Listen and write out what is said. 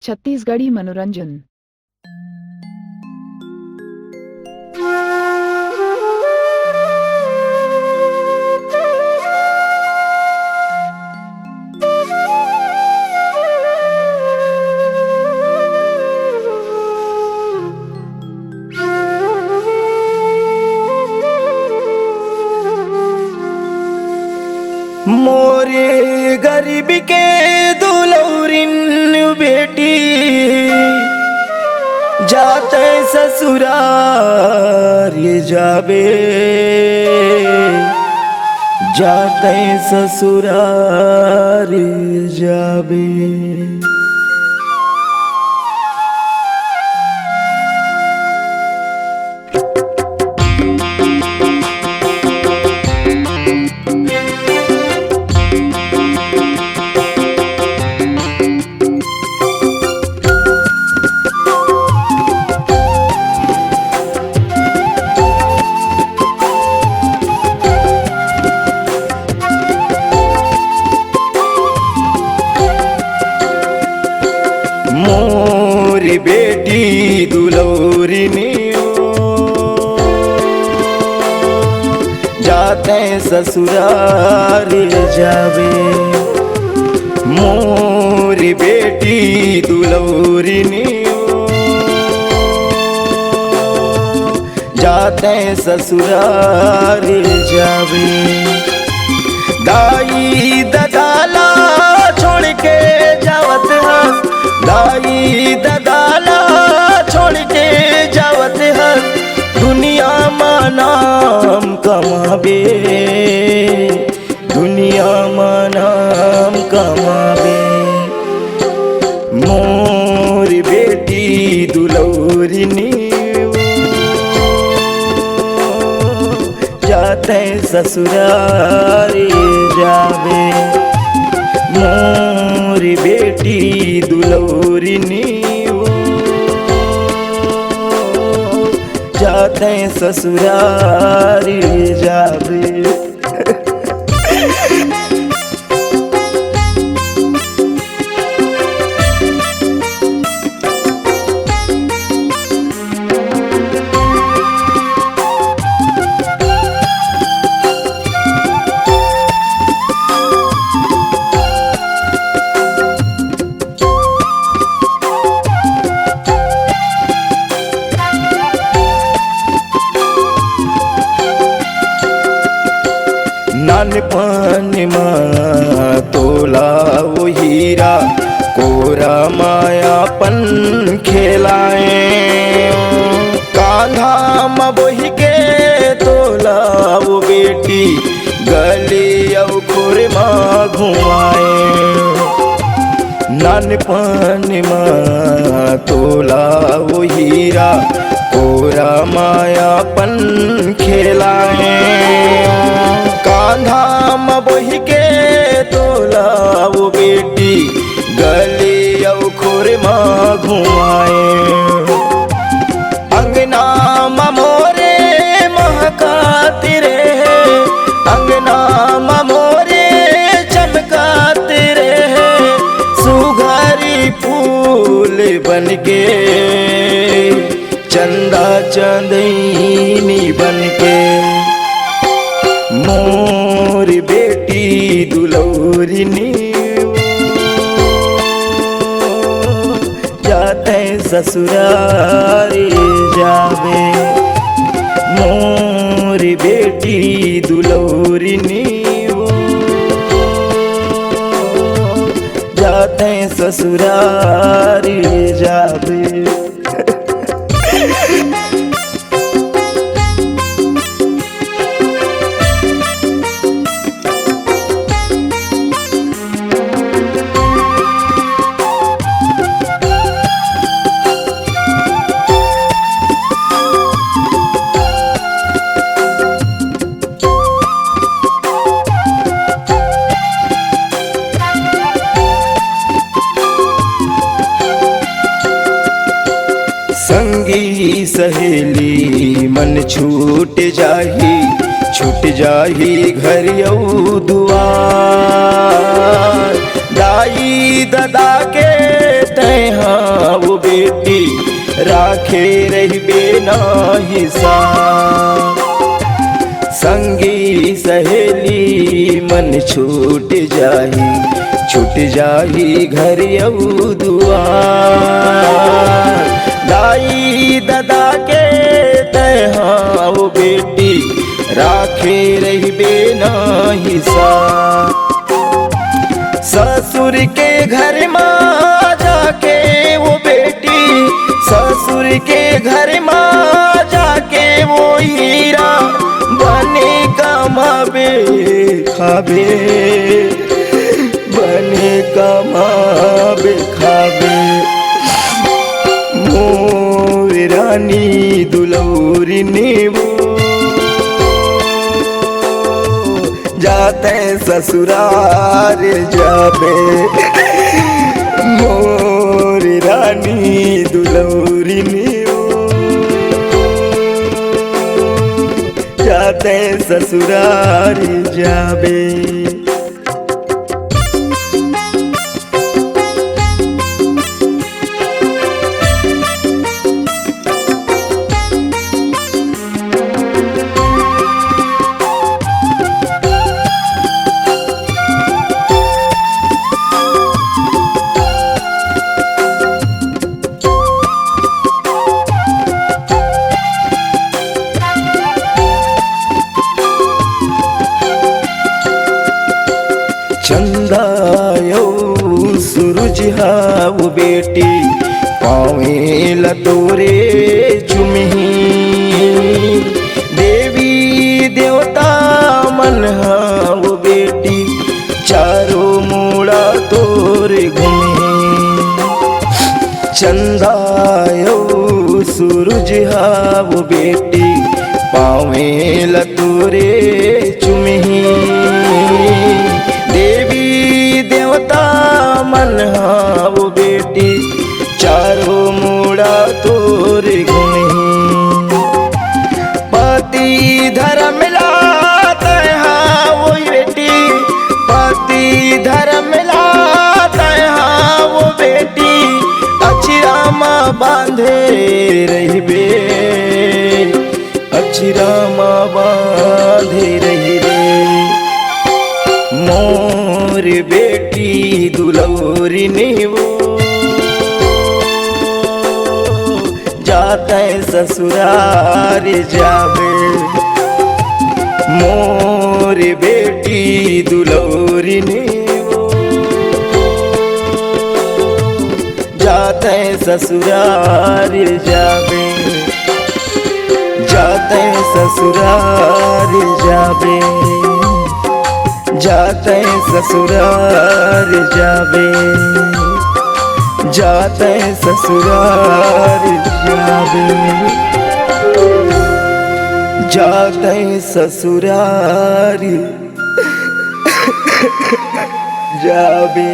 छत्तीसगढ़ी मनोरंजन। मोरे गरीब के दुलौरिन बेटी जाते ससुराल जाबे, जाते ससुराल जाबे। मोरी बेटी दुलौरिनियो जाते ससुराल जाबे। मोरी बेटी दुलौरिनियो जाते ससुराल जाबे। दाई ददाला छोड़ के जावत है, दाई ददाला छोड़ के जावत है, दुनिया में नाम कमाबे, दुनिया में नाम कमाबे। मोर बेटी दुलौरिनियो जाते ससुराल जाबे। मोर बेटी दुलौरिनियो जाते ससुराल जाबे। नानपन में तोला वो हीरा कोरा मायापन खेलाए, कांधा में बोही के तोला वो बेटी गली और खुर में घुमाए। नानपन में तोला वो हीरा कोरा मायापन खेलाए, कांधा में बोही के तोला वो बेटी गली और खुर में घुमाए। अंगना में मोरे महकाती रहे, अंगना में मोरे चमकाती रहे, सुघारी फूल बनके चंदा चांदनी बनके। मोर बेटी दुलौरिनियो जाते ससुराल जाबे। मोर बेटी दुलौरिनियो जाते ससुराल जाबे। संगी सहेली मन छूट जाही घर यौ दुआर। दाई ददा के तैहा राखे रहिबे नाही साथ। संगी सहेली मन छूट जाही घर यऊ दुआर। दाई दादा के तहाओ बेटी राखे रहिबे नाही साथ। ससुर के घर माँ जाके वो बेटी, ससुर के घर माँ जाके वो हीरा बने कमाबे खाबे, बने कमाबे खाबे। मोर रानी दुलौरी नेवो जाते ससुराल जाबे। मोर रानी दुलौरी नेवो जाते ससुराल जाबे। चंदा यौ सूरज हाउ बेटी पावेल तोरे चुमही। देवी देवता मन हाउ बेटी चारो मुड़ा तोरे घूमे। चंदा यौ सूरज हाउ बेटी पावेल तोरे चुमही। देवी देवता मन हाउ बेटी चारो मुड़ा तोरे घूमे। पति धर्म लाता हाउ बेटी, पति धर्म लाता हाउ बेटी अचिरा माँ बांधे रहिबे, अचिरा माँ बांधे रहिबे। मोर बेटी दुलौरी नेवो जाते ससुराल जाबे। मोर बेटी दुलौरी नेवो जाते ससुराल जाबे, जाते ससुराल जाबे, जाते ससुराल जाबे, जाते ससुराल जाबे, जाते ससुराल जाबे।